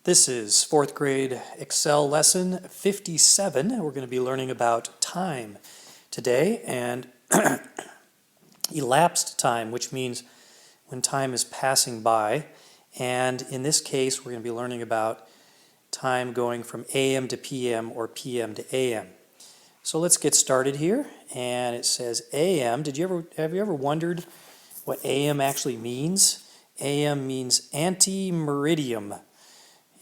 This is fourth grade Excel lesson 57. We're going to be learning about time today and elapsed time, which means when time is passing by. And in this case, we're going to be learning about time going from AM to PM or PM to AM. So let's get started here. And it says AM. Have you ever wondered what AM actually means? AM means ante-meridiem.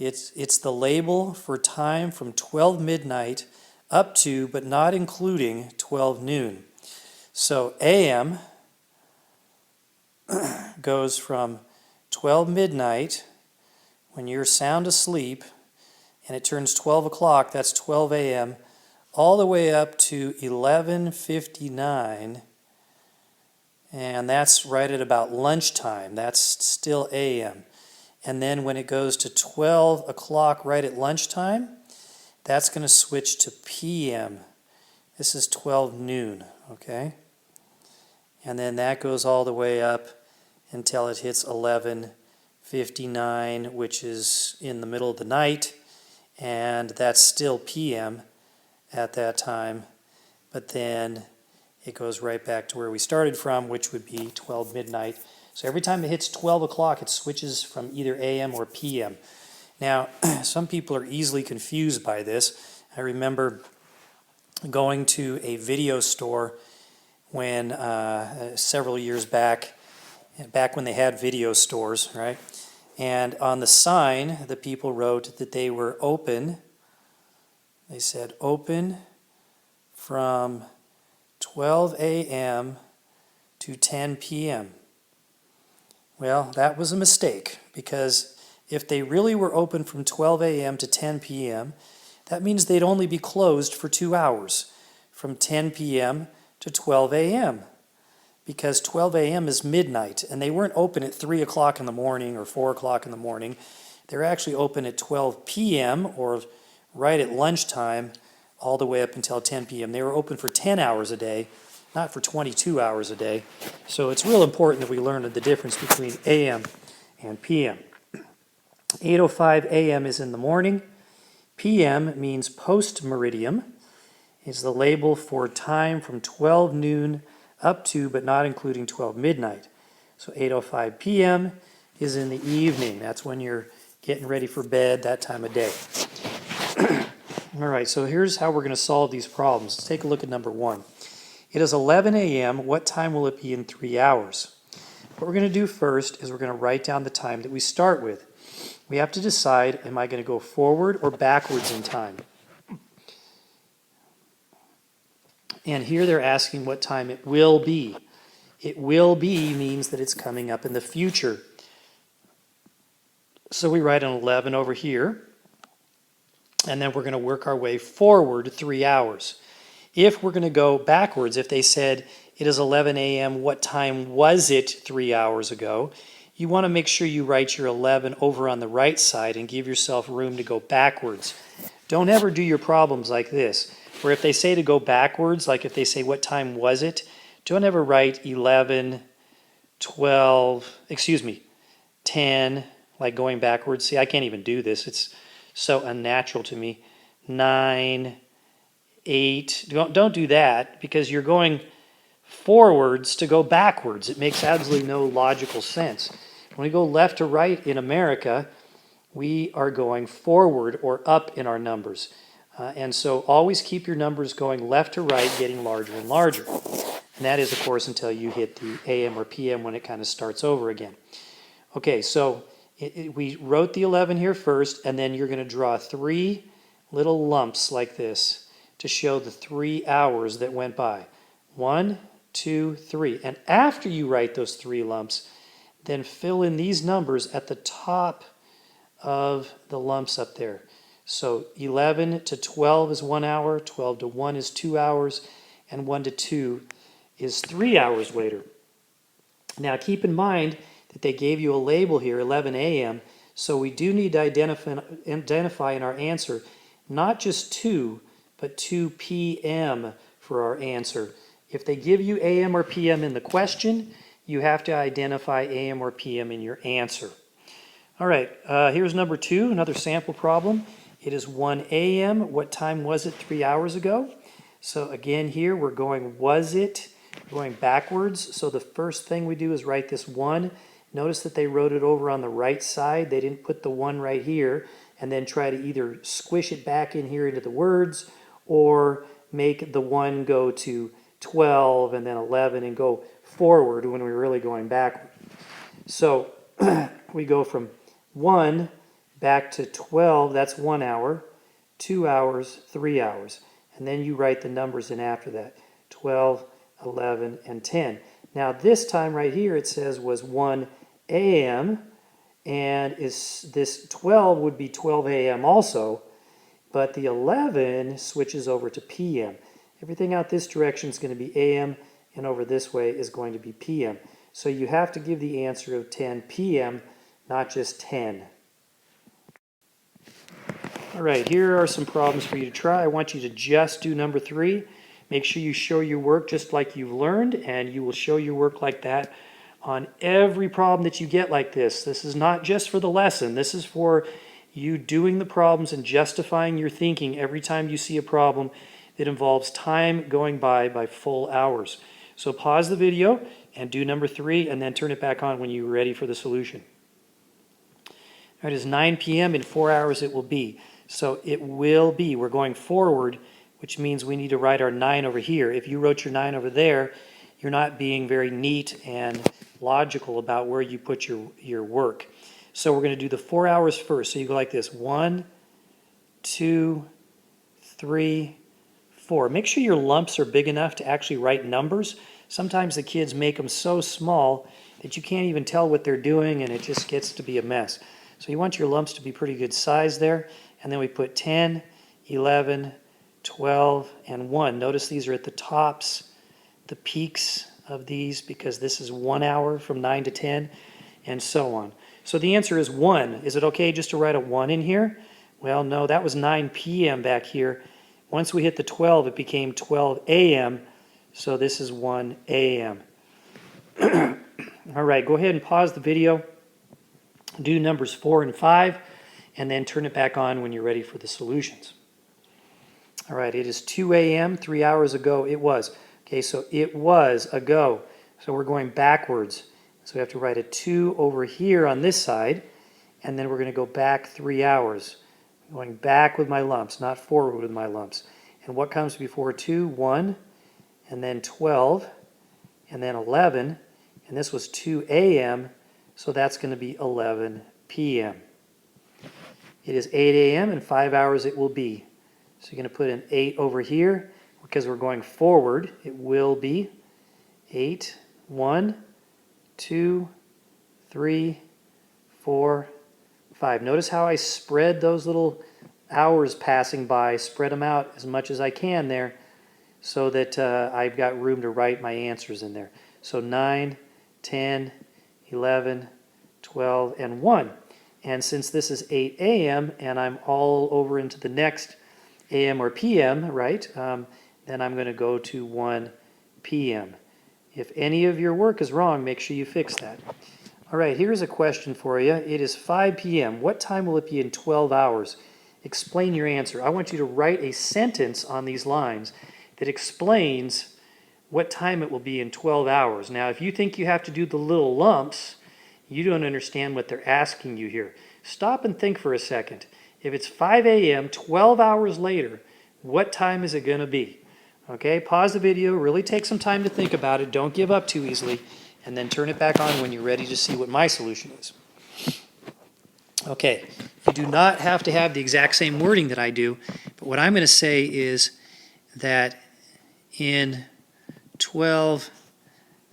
It's the label for time from 12 midnight up to, but not including, 12 noon. So AM goes from 12 midnight, when you're sound asleep, and it turns 12 o'clock, that's 12 a.m., all the way up to 11:59, and that's right at about lunchtime. That's still AM. And then when it goes to 12 o'clock right at lunchtime, that's going to switch to PM. This is 12 noon, okay? And then that goes all the way up until it hits 11:59, which is in the middle of the night, and that's still PM at that time. But then it goes right back to where we started from, which would be 12 midnight. So every time it hits 12 o'clock, it switches from either AM or PM. Now, some people are easily confused by this. I remember going to a video store when several years back when they had video stores, right? And on the sign, the people wrote that they were open. They said open from 12 a.m. to 10 p.m. Well, that was a mistake, because if they really were open from 12 a.m. to 10 p.m., that means they'd only be closed for 2 hours, from 10 p.m. to 12 a.m., because 12 a.m. is midnight, and they weren't open at 3 o'clock in the morning or 4 o'clock in the morning. They're actually open at 12 p.m. or right at lunchtime, all the way up until 10 p.m. They were open for 10 hours a day, not for 22 hours a day. So it's real important that we learn the difference between AM and PM. 8:05 a.m. is in the morning. PM means post-meridiem. It's the label for time from 12 noon up to, but not including, 12 midnight. So 8:05 p.m. is in the evening. That's when you're getting ready for bed, that time of day. All right, so here's how we're going to solve these problems. Let's take a look at number one. It is 11 a.m. What time will it be in 3 hours? What we're going to do first is we're going to write down the time that we start with. We have to decide, am I going to go forward or backwards in time? And here they're asking what time it will be. It will be means that it's coming up in the future. So we write an 11 over here, and then we're going to work our way forward 3 hours. If we're going to go backwards, if they said it is 11 a.m., what time was it 3 hours ago? You want to make sure you write your 11 over on the right side and give yourself room to go backwards. Don't ever do your problems like this, where if they say to go backwards, like if they say what time was it, don't ever write 11, 12, 10, like going backwards. See, I can't even do this. It's so unnatural to me. 9, 8. Don't do that, because you're going forwards to go backwards. It makes absolutely no logical sense. When we go left to right in America, we are going forward or up in our numbers. And so always keep your numbers going left to right, getting larger and larger. And that is, of course, until you hit the AM or PM, when it kind of starts over again. Okay, so we wrote the 11 here first, and then you're going to draw 3 little lumps like this to show the 3 hours that went by. 1, 2, 3. And after you write those 3 lumps, then fill in these numbers at the top of the lumps up there. So 11 to 12 is 1 hour, 12 to 1 is 2 hours, and 1 to 2 is 3 hours later. Now keep in mind that they gave you a label here, 11 a.m., so we do need to identify in our answer not just 2, but 2 p.m. for our answer. If they give you AM or PM in the question, you have to identify AM or PM in your answer. All right, here's number 2, another sample problem. It is 1 a.m. What time was it 3 hours ago? So again here, we're going was it, we're going backwards. So the first thing we do is write this 1. Notice that they wrote it over on the right side. They didn't put the 1 right here and then try to either squish it back in here into the words or make the 1 go to 12 and then 11 and go forward when we're really going backward. So we go from 1 back to 12, that's 1 hour, 2 hours, 3 hours. And then you write the numbers in after that, 12, 11, and 10. Now this time right here it says was 1 a.m. and this 12 would be 12 a.m. also, but the 11 switches over to p.m. Everything out this direction is going to be a.m. and over this way is going to be p.m. So you have to give the answer of 10 p.m., not just 10. All right, here are some problems for you to try. I want you to just do number 3. Make sure you show your work just like you've learned, and you will show your work like that on every problem that you get like this. This is not just for the lesson. This is for you doing the problems and justifying your thinking every time you see a problem that involves time going by full hours. So pause the video and do number 3, and then turn it back on when you're ready for the solution. All right, it is 9 p.m. In 4 hours it will be. So it will be. We're going forward, which means we need to write our 9 over here. If you wrote your 9 over there, you're not being very neat and logical about where you put your work. So we're going to do the 4 hours first. So you go like this, 1, 2, 3, 4. Make sure your lumps are big enough to actually write numbers. Sometimes the kids make them so small that you can't even tell what they're doing, and it just gets to be a mess. So you want your lumps to be pretty good size there. And then we put 10, 11, 12, and 1. Notice these are at the tops, the peaks of these, because this is 1 hour from 9 to 10, and so on. So the answer is 1. Is it okay just to write a 1 in here? Well, no, that was 9 p.m. back here. Once we hit the 12, it became 12 a.m., so this is 1 a.m. All right, go ahead and pause the video. Do numbers 4 and 5, and then turn it back on when you're ready for the solutions. All right, it is 2 a.m., 3 hours ago it was. Okay, so it was ago. So we're going backwards. So we have to write a 2 over here on this side, and then we're going to go back 3 hours. I'm going back with my lumps, not forward with my lumps. And what comes before 2? 1, and then 12, and then 11, and this was 2 a.m., so that's going to be 11 p.m. It is 8 a.m. In 5 hours it will be. So you're going to put an 8 over here because we're going forward. It will be 8, 1, 2, 3, 4, 5. Notice how I spread those little hours passing by, spread them out as much as I can there so that I've got room to write my answers in there. So 9, 10, 11, 12, and 1. And since this is 8 a.m. and I'm all over into the next a.m. or p.m., right, then I'm going to go to 1 p.m. If any of your work is wrong, make sure you fix that. All right, here's a question for you. It is 5 p.m. What time will it be in 12 hours? Explain your answer. I want you to write a sentence on these lines that explains what time it will be in 12 hours. Now, if you think you have to do the little lumps, you don't understand what they're asking you here. Stop and think for a second. If it's 5 a.m., 12 hours later, what time is it going to be? Okay, pause the video, really take some time to think about it. Don't give up too easily, and then turn it back on when you're ready to see what my solution is. Okay, you do not have to have the exact same wording that I do, but what I'm going to say is that in 12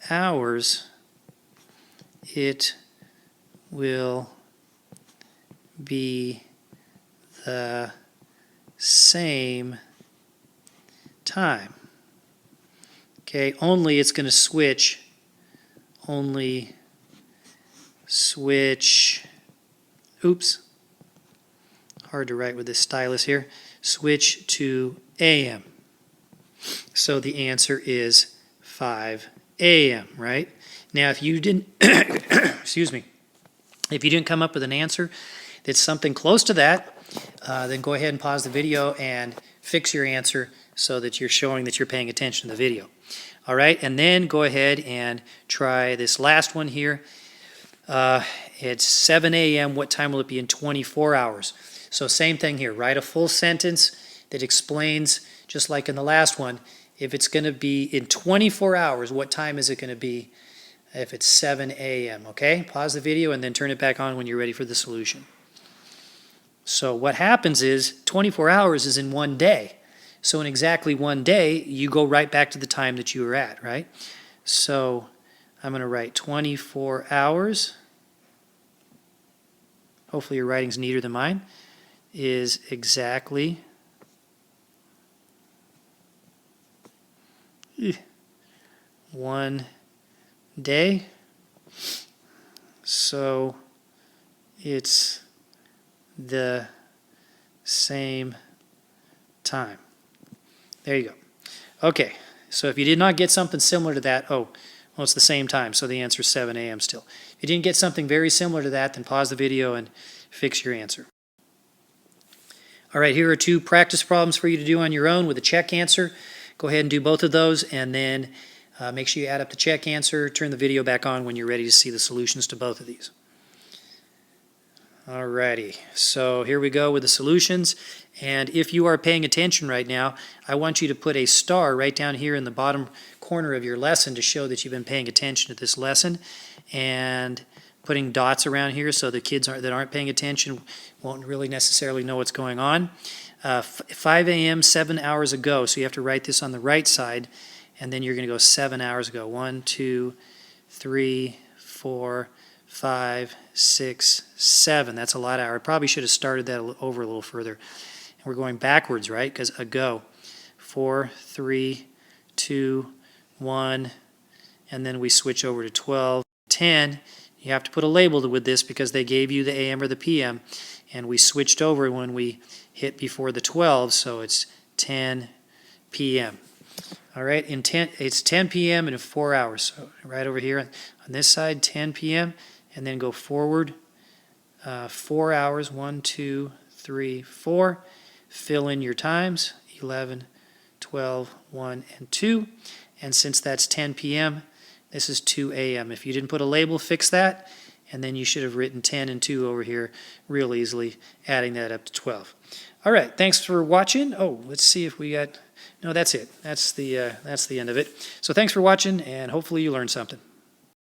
hours, it will be the same time. Okay, only it's going to switch, oops, hard to write with this stylus here, switch to AM. So the answer is 5 a.m., right? Now, if you didn't, excuse me, If you didn't come up with an answer that's something close to that, then go ahead and pause the video and fix your answer so that you're showing that you're paying attention to the video. All right, and then go ahead and try this last one here. It's 7 a.m. What time will it be in 24 hours? So same thing here. Write a full sentence that explains, just like in the last one, if it's going to be in 24 hours, what time is it going to be if it's 7 a.m., okay? Pause the video and then turn it back on when you're ready for the solution. So what happens is 24 hours is in one day. So in exactly one day, you go right back to the time that you were at, right? So I'm going to write 24 hours. Hopefully your writing's neater than mine. Is exactly one day. So it's the same time. There you go. Okay, so if you did not get something similar to that, well, it's the same time, so the answer is 7 a.m. still. If you didn't get something very similar to that, then pause the video and fix your answer. All right, here are 2 practice problems for you to do on your own with a check answer. Go ahead and do both of those, and then make sure you add up the check answer. Turn the video back on when you're ready to see the solutions to both of these. All righty, so here we go with the solutions. And if you are paying attention right now, I want you to put a star right down here in the bottom corner of your lesson to show that you've been paying attention to this lesson, and putting dots around here so the kids that aren't paying attention won't really necessarily know what's going on. 5 a.m., 7 hours ago, so you have to write this on the right side, and then you're going to go 7 hours ago. 1, 2, 3, 4, 5, 6, 7. That's a lot of hours. I probably should have started that over a little further. And we're going backwards, right? Because ago. 4, 3, 2, 1, and then we switch over to 12, 10. You have to put a label with this because they gave you the AM or the PM, and we switched over when we hit before the 12, so it's 10 p.m. All right, it's 10 p.m. in 4 hours. So right over here on this side, 10 p.m., and then go forward 4 hours, 1, 2, 3, 4. Fill in your times, 11, 12, 1, and 2. And since that's 10 p.m., this is 2 a.m. If you didn't put a label, fix that, and then you should have written 10 and 2 over here real easily, adding that up to 12. All right, thanks for watching. Oh, let's see if we got... No, that's it. That's the end of it. So thanks for watching, and hopefully you learned something.